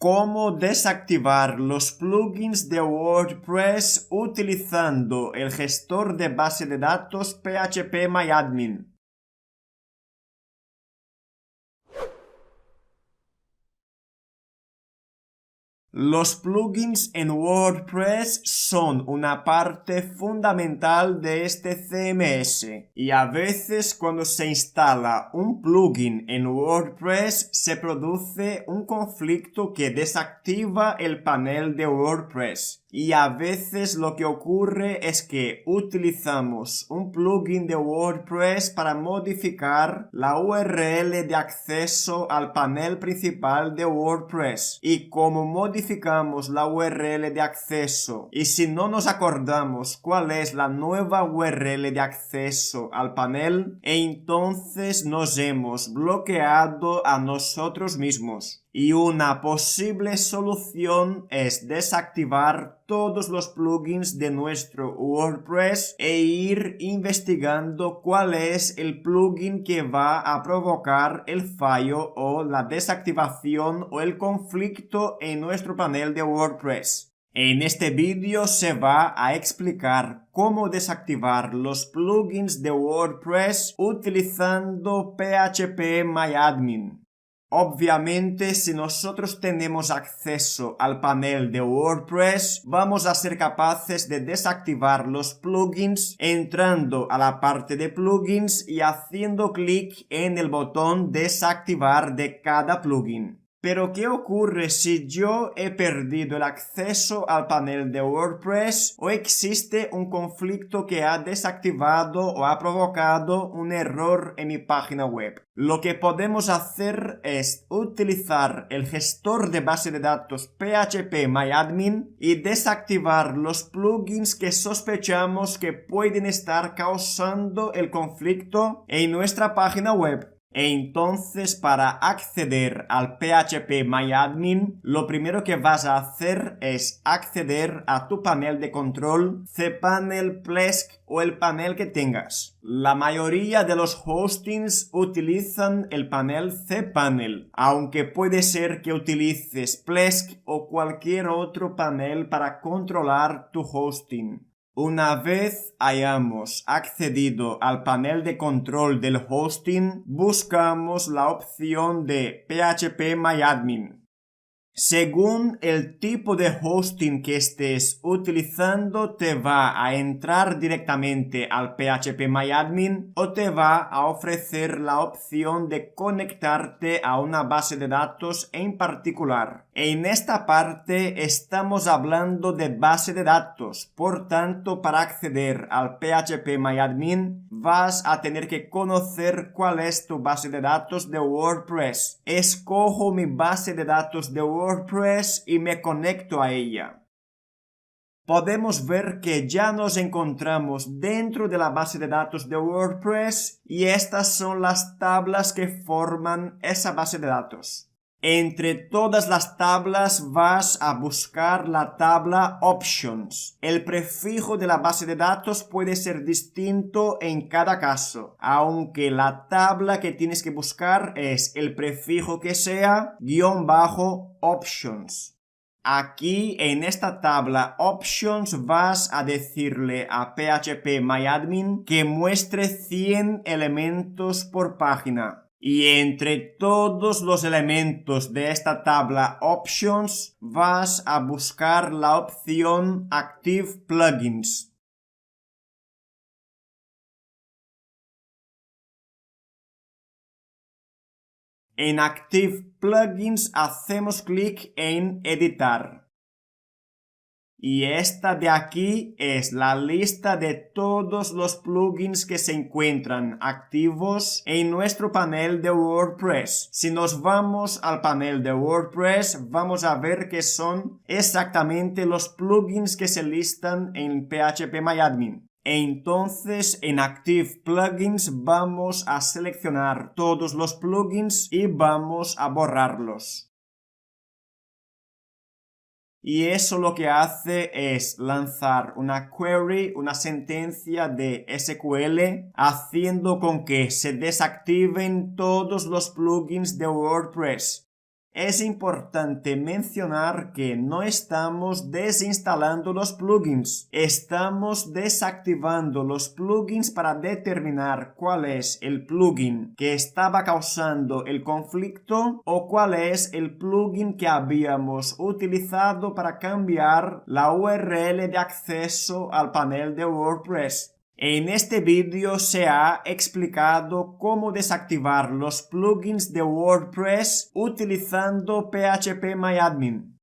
Cómo desactivar los plugins de WordPress utilizando el gestor de base de datos PHPMyAdmin. Los plugins en WordPress son una parte fundamental de este CMS y a veces cuando se instala un plugin en WordPress se produce un conflicto que desactiva el panel de WordPress. Y a veces lo que ocurre es que utilizamos un plugin de WordPress para modificar la URL de acceso al panel principal de WordPress. Y como modificamos la URL de acceso y si no nos acordamos cuál es la nueva URL de acceso al panel, entonces nos hemos bloqueado a nosotros mismos. Y una posible solución es desactivar todos los plugins de nuestro WordPress e ir investigando cuál es el plugin que va a provocar el fallo o la desactivación o el conflicto en nuestro panel de WordPress. En este vídeo se va a explicar cómo desactivar los plugins de WordPress utilizando PHPMyAdmin. Obviamente, si nosotros tenemos acceso al panel de WordPress, vamos a ser capaces de desactivar los plugins entrando a la parte de plugins y haciendo clic en el botón desactivar de cada plugin. Pero ¿qué ocurre si yo he perdido el acceso al panel de WordPress o existe un conflicto que ha desactivado o ha provocado un error en mi página web? Lo que podemos hacer es utilizar el gestor de base de datos PHPMyAdmin y desactivar los plugins que sospechamos que pueden estar causando el conflicto en nuestra página web. Entonces, para acceder al PHPMyAdmin, lo primero que vas a hacer es acceder a tu panel de control, cPanel, Plesk o el panel que tengas. La mayoría de los hostings utilizan el panel cPanel, aunque puede ser que utilices Plesk o cualquier otro panel para controlar tu hosting. Una vez hayamos accedido al panel de control del hosting, buscamos la opción de PHPMyAdmin. Según el tipo de hosting que estés utilizando, te va a entrar directamente al PHPMyAdmin o te va a ofrecer la opción de conectarte a una base de datos en particular. En esta parte estamos hablando de base de datos, por tanto, para acceder al PHPMyAdmin vas a tener que conocer cuál es tu base de datos de WordPress. Escojo mi base de datos de WordPress y me conecto a ella. Podemos ver que ya nos encontramos dentro de la base de datos de WordPress y estas son las tablas que forman esa base de datos. Entre todas las tablas vas a buscar la tabla Options. El prefijo de la base de datos puede ser distinto en cada caso, aunque la tabla que tienes que buscar es el prefijo que sea _options. Aquí en esta tabla Options vas a decirle a PHPMyAdmin que muestre 100 elementos por página. Y entre todos los elementos de esta tabla Options vas a buscar la opción Active Plugins. En Active Plugins hacemos clic en Editar. Y esta de aquí es la lista de todos los plugins que se encuentran activos en nuestro panel de WordPress. Si nos vamos al panel de WordPress, vamos a ver que son exactamente los plugins que se listan en PHPMyAdmin. Entonces, en Active Plugins vamos a seleccionar todos los plugins y vamos a borrarlos. Y eso lo que hace es lanzar una query, una sentencia de SQL, haciendo con que se desactiven todos los plugins de WordPress. Es importante mencionar que no estamos desinstalando los plugins, estamos desactivando los plugins para determinar cuál es el plugin que estaba causando el conflicto o cuál es el plugin que habíamos utilizado para cambiar la URL de acceso al panel de WordPress. En este vídeo se ha explicado cómo desactivar los plugins de WordPress utilizando PHPMyAdmin.